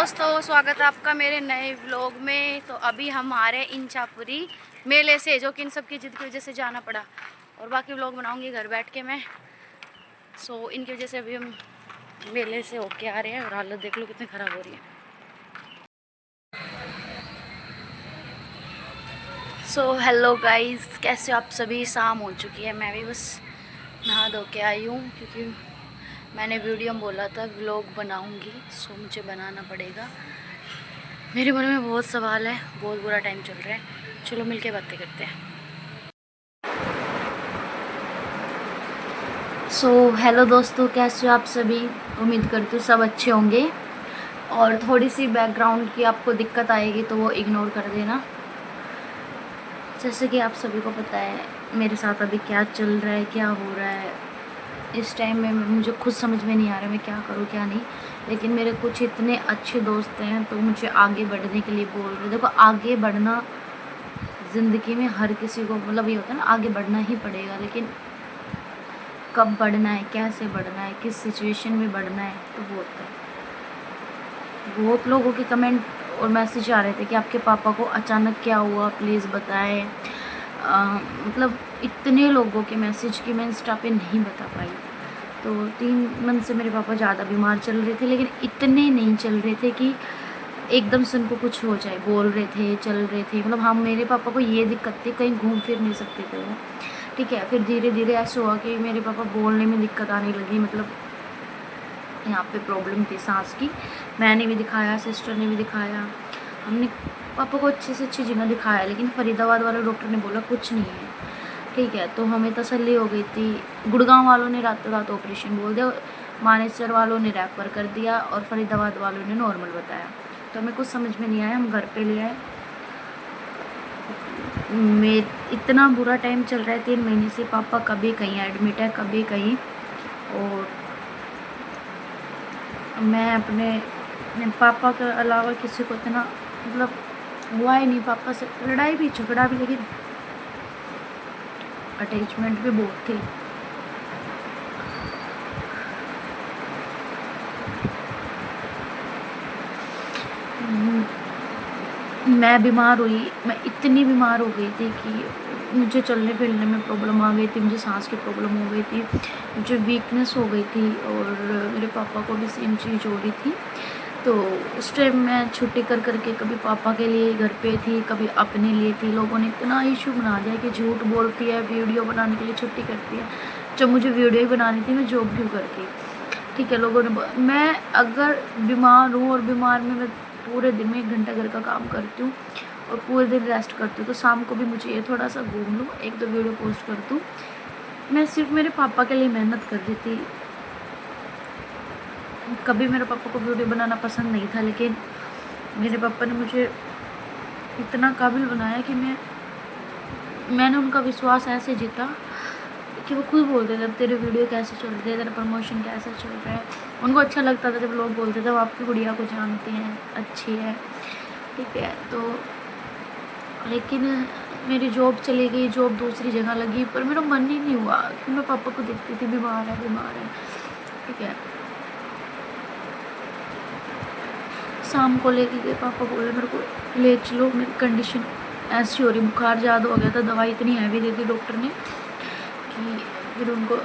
दोस्तों, स्वागत है आपका मेरे नए व्लॉग में। तो अभी हम आ रहे हैं इंचापुरी मेले से, जो कि इन सब की जिद की वजह से जाना पड़ा। और बाकी व्लॉग बनाऊंगी घर बैठ के मैं। इनकी वजह से अभी हम मेले से होके आ रहे हैं और हालत देख लो कितनी ख़राब हो रही है। हेलो गाइस, कैसे हो आप सभी। शाम हो चुकी है, मैं भी बस नहा धो के आई हूँ, क्योंकि मैंने वीडियो में बोला था व्लॉग बनाऊंगी। मुझे बनाना पड़ेगा। मेरे मन में बहुत सवाल है, बहुत बुरा टाइम चल रहा है। चलो मिलके बातें करते हैं। हेलो दोस्तों, कैसे हो आप सभी। उम्मीद करती हूँ सब अच्छे होंगे। और थोड़ी सी बैकग्राउंड की आपको दिक्कत आएगी तो वो इग्नोर कर देना। जैसे कि आप सभी को पता है मेरे साथ अभी क्या चल रहा है, क्या हो रहा है। इस टाइम में मुझे खुद समझ में नहीं आ रहा मैं क्या करूँ क्या नहीं। लेकिन मेरे कुछ इतने अच्छे दोस्त हैं तो मुझे आगे बढ़ने के लिए बोल रहे। देखो, आगे बढ़ना ज़िंदगी में हर किसी को मतलब ये होता है ना, आगे बढ़ना ही पड़ेगा। लेकिन कब बढ़ना है, कैसे बढ़ना है, किस सिचुएशन में बढ़ना है, तो वो होता है। बहुत लोगों के कमेंट और मैसेज आ रहे थे कि आपके पापा को अचानक क्या हुआ, प्लीज़ बताएं। मतलब इतने लोगों के मैसेज कि मैं इंस्टा पे नहीं बता पाई। तो 3 मंथ से मेरे पापा ज़्यादा बीमार चल रहे थे, लेकिन इतने नहीं चल रहे थे कि एकदम से उनको कुछ हो जाए। बोल रहे थे, चल रहे थे। मतलब हम, मेरे पापा को ये दिक्कत थी, कहीं घूम फिर नहीं सकते थे वो। ठीक है, फिर धीरे धीरे ऐसा हुआ कि मेरे पापा बोलने में दिक्कत आने लगी। मतलब यहाँ पे प्रॉब्लम थी सांस की। मैंने भी दिखाया, सिस्टर ने भी दिखाया, हमने पापा को अच्छे से अच्छी जगह दिखाया, लेकिन फरीदाबाद वाले डॉक्टर ने बोला कुछ नहीं है। ठीक है, तो हमें तसल्ली हो गई थी। गुड़गांव वालों ने रातों रात ऑपरेशन बोल दिया, मानेसर वालों ने रेफर कर दिया और फरीदाबाद वालों ने नॉर्मल बताया। तो हमें कुछ समझ में नहीं आया, हम घर पे ले आए। इतना बुरा टाइम चल रहा है 3 महीने से। पापा कभी कहीं एडमिट है, कभी कहीं। और मैं अपने पापा के अलावा किसी को इतना मतलब हुआ ही नहीं। पापा से लड़ाई भी, झगड़ा भी, लेकिन अटैचमेंट भी बहुत थी। मैं बीमार हुई, मैं इतनी बीमार हो गई थी कि मुझे चलने फिरने में प्रॉब्लम आ गई थी, मुझे सांस की प्रॉब्लम हो गई थी, मुझे वीकनेस हो गई थी। और मेरे पापा को भी सेम चीज़ हो रही थी। तो उस टाइम मैं छुट्टी कर करके कभी पापा के लिए घर पे थी, कभी अपने लिए थी। लोगों ने इतना इशू बना दिया कि झूठ बोलती है, वीडियो बनाने के लिए छुट्टी करती है। जब मुझे वीडियो ही बनानी थी मैं जॉब क्यों करती। ठीक है, लोगों ने मैं अगर बीमार हूँ और बीमार में मैं पूरे दिन में 1 घंटा घर का काम करती हूँ और पूरे दिन रेस्ट करती हूँ, तो शाम को भी मुझे ये थोड़ा सा घूम लूँ, 1-2 वीडियो पोस्ट कर दूँ। मैं सिर्फ मेरे पापा के लिए मेहनत कर रही थी। कभी मेरे पापा को वीडियो बनाना पसंद नहीं था, लेकिन मेरे पापा ने मुझे इतना काबिल बनाया कि मैंने उनका विश्वास ऐसे जीता कि वो खुद बोलते थे तेरे वीडियो कैसे चल रहे हैं, तेरा प्रमोशन कैसे चल रहा है। उनको अच्छा लगता था जब लोग बोलते थे वो आपकी गुड़िया को जानती हैं, अच्छी है। ठीक है, तो लेकिन मेरी जॉब चली गई, जॉब दूसरी जगह लगी, पर मेरा मन ही नहीं हुआ कि मैं पापा को देखती थी बीमार है बीमार है। ठीक है, शाम को लेके गए, पापा बोले मेरे को ले चलो, मेरी कंडीशन ऐसी हो रही, बुखार ज़्यादा हो गया था, दवाई इतनी हैवी दे दी डॉक्टर ने कि फिर उनको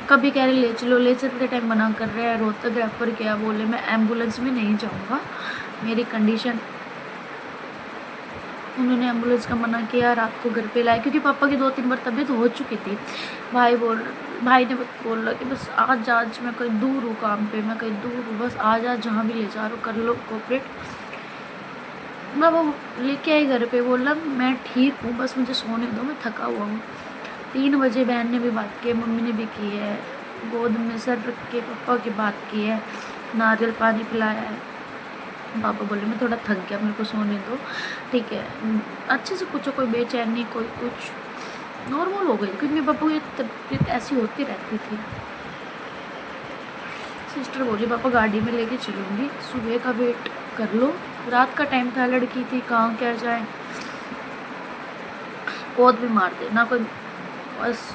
कभी कह रहे ले चलो, ले चलते टाइम मना कर रहे हैं। रोहतक रेफर किया, बोले मैं एम्बुलेंस में नहीं जाऊँगा, मेरी कंडीशन। उन्होंने एम्बुलेंस का मना किया, रात को घर पे लाए, क्योंकि पापा की 2-3 बार तबीयत हो चुकी थी। भाई ने बोला कि बस आज आज मैं कहीं दूर हूँ काम पे, मैं कहीं दूर हूँ, बस आज आज जहाँ भी ले जा रहा हूँ कर लो कोऑपरेट। मैं वो लेके आई घर पे, बोला मैं ठीक हूँ, बस मुझे सोने दो, मैं थका हुआ हूँ। 3 बजे बहन ने भी बात की है, मम्मी ने भी की है, गोद में सर रख के पापा की बात की है, नारियल पानी पिलाया है। पापा बोले मैं थोड़ा थक गया, मेरे को सोने दो। ठीक है, अच्छे से पूछो, कोई बेचैनी कोई कुछ, नॉर्मल हो गई, क्योंकि मेरे पापा को ये तबीयत ऐसी होती रहती थी। सिस्टर बोली पापा गाड़ी में लेके चलूँगी, सुबह का वेट कर लो। रात का टाइम था, लड़की थी, कहाँ क्या जाए। बहुत बीमार थे ना, कोई बस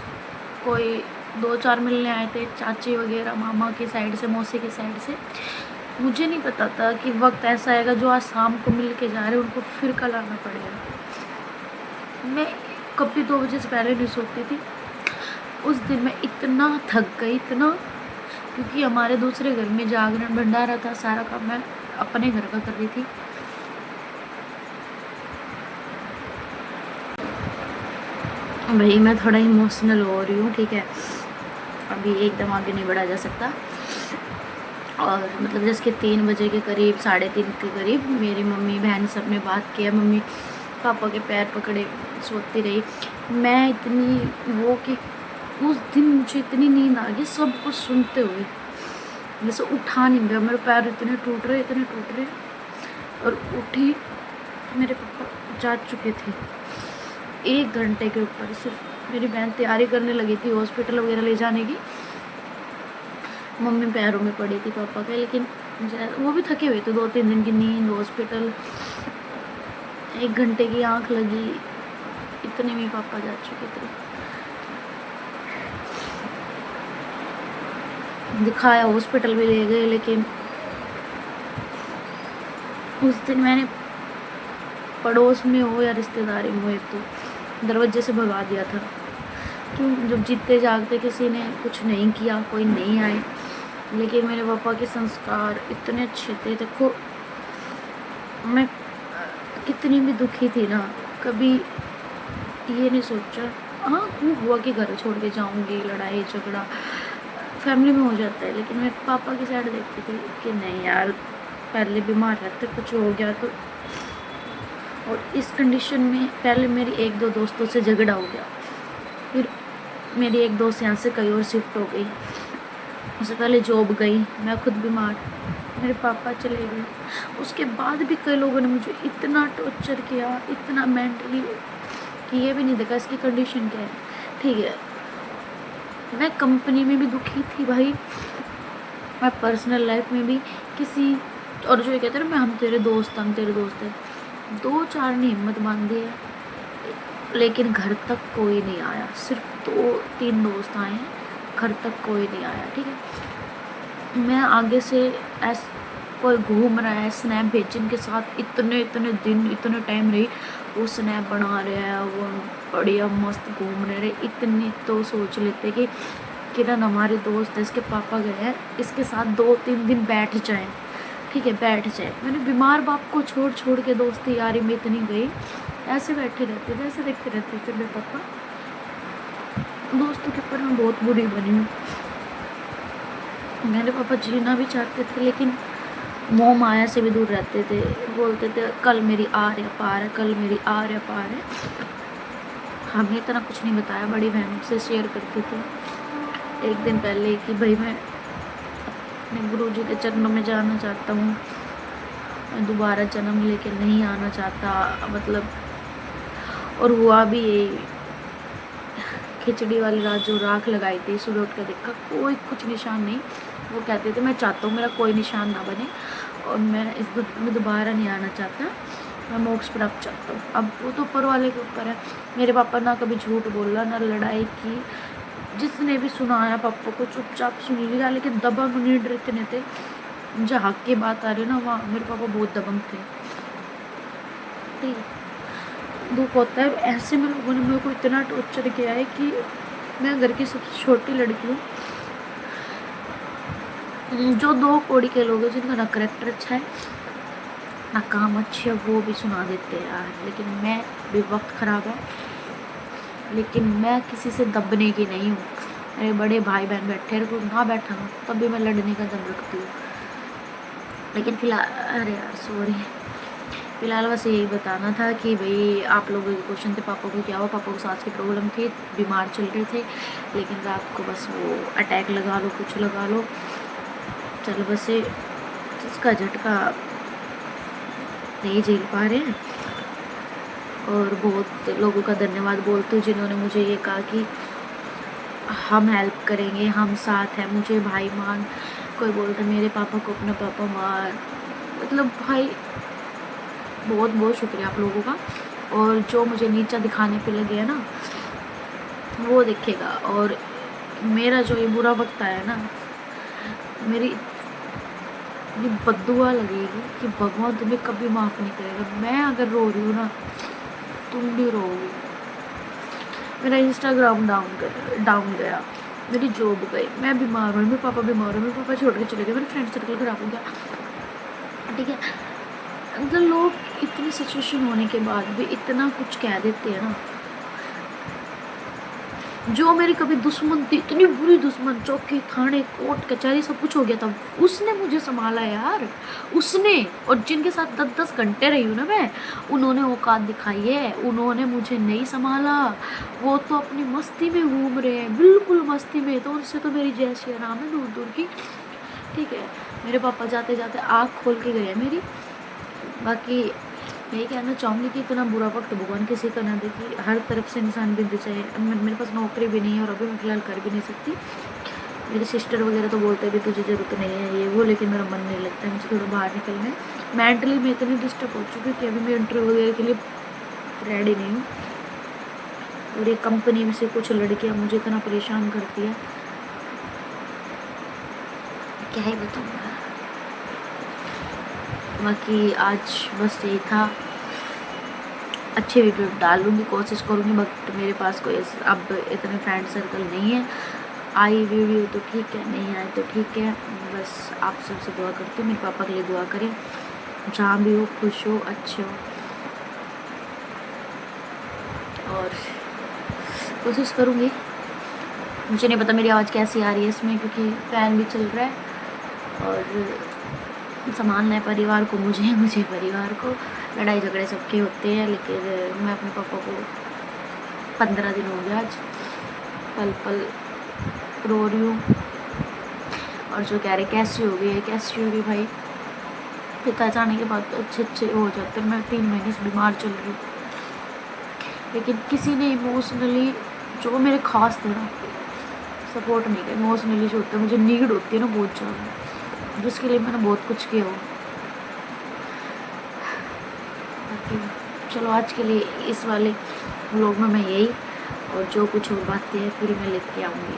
कोई 2-4 मिलने आए थे, चाची वगैरह मामा की साइड से, मौसी की साइड से। मुझे नहीं पता था कि वक्त ऐसा आएगा जो आज शाम को मिल के जा रहे हैं उनको फिर कल आना पड़ेगा। मैं कभी 2 बजे से पहले नहीं सोती थी। उस दिन मैं इतना थक गई, इतना, क्योंकि हमारे दूसरे घर में जागरण भंडारा था, सारा काम मैं अपने घर का कर रही थी। भाई मैं थोड़ा इमोशनल हो रही हूँ, ठीक है, अभी एकदम आगे नहीं बढ़ा जा सकता। और मतलब जैसे कि 3 बजे के करीब, 3:30 के करीब मेरी मम्मी बहन सब ने बात किया, मम्मी पापा के पैर पकड़े सोती रही। मैं इतनी वो कि उस दिन मुझे इतनी नींद आ गई सब कुछ सुनते हुए, जैसे उठा नहीं गया, मेरे पैर इतने टूट रहे। और उठी, मेरे पापा जा चुके थे 1 घंटे के ऊपर। सिर्फ मेरी बहन तैयारी करने लगी थी हॉस्पिटल वगैरह ले जाने की, मम्मी पैरों में पड़ी थी पापा के, लेकिन वो भी थके हुए थे, 2-3 दिन की नींद, हॉस्पिटल, 1 घंटे की आंख लगी, इतने में पापा जा चुके थे। दिखाया, हॉस्पिटल भी ले गए, लेकिन उस दिन मैंने पड़ोस में हो या रिश्तेदारी में हो, एक तो दरवाजे से भगा दिया था। क्यों, जब जीते जागते किसी ने कुछ नहीं किया, कोई नहीं आए, लेकिन मेरे पापा के संस्कार इतने अच्छे थे। देखो मैं कितनी भी दुखी थी ना, कभी ये नहीं सोचा। हाँ, खूब हुआ कि घर छोड़ के जाऊंगी, लड़ाई झगड़ा फैमिली में हो जाता है, लेकिन मैं पापा की साइड देखती थी कि नहीं यार, पहले बीमार रहते, कुछ हो गया तो। और इस कंडीशन में पहले मेरी 1-2 दोस्तों से झगड़ा हो गया, फिर मेरी एक दोस्त यहाँ से कहीं और शिफ्ट हो गई, उससे पहले जॉब गई, मैं खुद बीमार, मेरे पापा चले गए। उसके बाद भी कई लोगों ने मुझे इतना टॉर्चर किया, इतना मेंटली, कि ये भी नहीं देखा इसकी कंडीशन क्या है। ठीक है, मैं कंपनी में भी दुखी थी भाई, मैं पर्सनल लाइफ में भी किसी, और जो ये कहते हैं ना, हम तेरे दोस्त हैं, 2-4 ने हिम्मत बांधी है, लेकिन घर तक कोई नहीं आया। सिर्फ 2-3 दोस्त आए हैं, घर तक कोई नहीं आया। ठीक है, मैं आगे से कोई घूम रहा है स्नैप भेजन के साथ, इतने दिन, इतने टाइम रही, वो स्नैप बना रहे हैं, वो बढ़िया मस्त घूम रहे। इतनी तो सोच लेते कि किरण हमारे दोस्त है, इसके पापा गए हैं, इसके साथ 2-3 दिन बैठ जाएं। ठीक है, बैठ जाए। मैंने बीमार बाप को छोड़ के दोस्ती यारी में इतनी गई, ऐसे बैठे रहते थे, ऐसे देखते रहते थे मेरे पापा। दोस्तों के ऊपर मैं बहुत बुरी बनी हूँ। मेरे पापा जीना भी चाहते थे, लेकिन मोह माया से भी दूर रहते थे। बोलते थे कल मेरी आर्य पार है, कल मेरी आर्य पार है। हमें इतना कुछ नहीं बताया, बड़ी बहन से शेयर करते थे एक दिन पहले कि भाई मैं अपने गुरु जी के चरणों में जाना चाहता हूँ, मैं दोबारा जन्म लेके नहीं आना चाहता, मतलब। और हुआ भी यही, खिचड़ी वाली रात जो राख लगाई थी, सुबह उठ कर देखा कोई कुछ निशान नहीं। वो कहते थे मैं चाहता हूँ मेरा कोई निशान ना बने, और मैं इस दुनिया में दोबारा नहीं आना चाहता, मैं मोक्ष प्राप्त चाहता हूँ। अब वो तो ऊपर वाले के ऊपर है। मेरे पापा ना कभी झूठ बोला, ना लड़ाई की, जिसने भी सुनाया पापा को चुपचाप सुन लिया, लेकिन दबंग नीड इतने थे। जहाँ की बात आ रही ना, वहाँ मेरे पापा बहुत दबंग थे। ठीक है, दुख होता है। ऐसे में लोगों ने मेरे को इतना टॉर्चर किया है कि मैं घर की सबसे छोटी लड़की हूँ। जो 2 कौड़ी के लोग हैं जिनका ना करेक्टर अच्छा है ना काम अच्छे है, वो भी सुना देते हैं यार। लेकिन मैं भी, वक्त ख़राब है, लेकिन मैं किसी से दबने की नहीं हूँ। मेरे बड़े भाई बहन बैठे को ना बैठा हूँ, तब भी मैं लड़ने का दम रखती हूँ। लेकिन फिलहाल, अरे यार सॉरी, फिलहाल बस यही बताना था कि भाई आप लोगों के क्वेश्चन थे पापा को क्या हुआ। पापा को सांस की प्रॉब्लम थी, बीमार चल रहे थे, लेकिन रात को बस वो अटैक लगा लो, कुछ लगा लो, चलो बस इसका झटका नहीं झेल पा रहे हैं। और बहुत लोगों का धन्यवाद बोलती हूँ जिन्होंने मुझे ये कहा कि हम हेल्प करेंगे, हम साथ हैं, मुझे भाई मान। कोई बोलता मेरे पापा को अपना पापा मान, मतलब भाई बहुत बहुत शुक्रिया आप लोगों का। और जो मुझे नीचा दिखाने पे लगे है ना, वो देखेगा। और मेरा जो ये बुरा वक्त आया ना, मेरी इतनी बद्दुआ लगेगी कि भगवान तुम्हें कभी माफ़ नहीं करेगा। मैं अगर रो रही हूँ ना, तुम भी रोगी। मेरा इंस्टाग्राम डाउन गया, मेरी जॉब गई, मैं बीमार हूँ, मेरे पापा बीमार हो, मेरे पापा छोड़ के चले गए, मेरे फ्रेंड सर्कल खराब हो गया, ठीक है। मतलब लोग इतनी सिचुएशन होने के बाद भी इतना कुछ कह देते हैं ना। जो मेरी कभी दुश्मन थी, इतनी बुरी दुश्मन, चौकी थाने कोर्ट कचहरी सब कुछ हो गया था, उसने मुझे संभाला यार, उसने। और जिनके साथ 10-10 घंटे रही हूँ ना मैं, उन्होंने औकात दिखाई है, उन्होंने मुझे नहीं संभाला। वो तो अपनी मस्ती में घूम रहे हैं, बिल्कुल मस्ती में, तो उनसे तो मेरी जैसी आराम है दूर दूर की, ठीक है। मेरे पापा जाते जाते आँख खोल के गए मेरी। बाकी यही कहना चाहूँगी कि इतना बुरा वक्त भगवान किसी का ना देखिए, हर तरफ से इंसान बिंद चाहिए। अब मेरे पास नौकरी भी नहीं है और अभी मैं फ़िलहाल कर भी नहीं सकती। मेरे सिस्टर वगैरह तो बोलते हैं भी तुझे ज़रूरत नहीं है ये वो, लेकिन मेरा मन नहीं लगता है, मुझे थोड़ा बाहर निकलना है। मेंटली मैं इतनी डिस्टर्ब हो चुकी हूँ कि अभी मैं इंटरव्यू वगैरह के लिए रेडी नहीं हूँ। और ये कंपनी में से कुछ लड़कियाँ मुझे इतना परेशान करती है, क्या ही बताऊँ। बाकी आज बस यही था, अच्छी वीडियो डालूंगी, कोशिश करूँगी, बट मेरे पास कोई अब इतने फ्रेंड सर्कल नहीं है। आई वीडियो तो ठीक है, नहीं आए तो ठीक है, बस आप सबसे दुआ करती हूँ, मेरे पापा के लिए दुआ करें, जहाँ भी हो खुश हो, अच्छे हो। और कोशिश करूँगी। मुझे नहीं पता मेरी आवाज़ कैसी आ रही है इसमें, क्योंकि फ़ैन भी चल रहा है और संभालना है परिवार को, मुझे परिवार को। लड़ाई झगड़े सबके होते हैं, लेकिन मैं अपने पापा को 15 दिन हो गया आज पल पल रो रही हूँ। और जो कह रहे कैसी हो गई है, कैसी हो गई भाई, पिता जाने के बाद तो अच्छे हो जाते। मैं 3 महीने से बीमार चल रही हूँ, लेकिन किसी ने इमोशनली, जो मेरे खास थे ना, सपोर्ट नहीं किया। इमोशनली जो होता है, मुझे नीड होती है ना बहुत ज़्यादा, जिसके लिए मैंने बहुत कुछ किया हो। चलो आज के लिए इस वाले व्लॉग में मैं यही, और जो कुछ और बातें हैं फिर मैं लेके आऊँगी।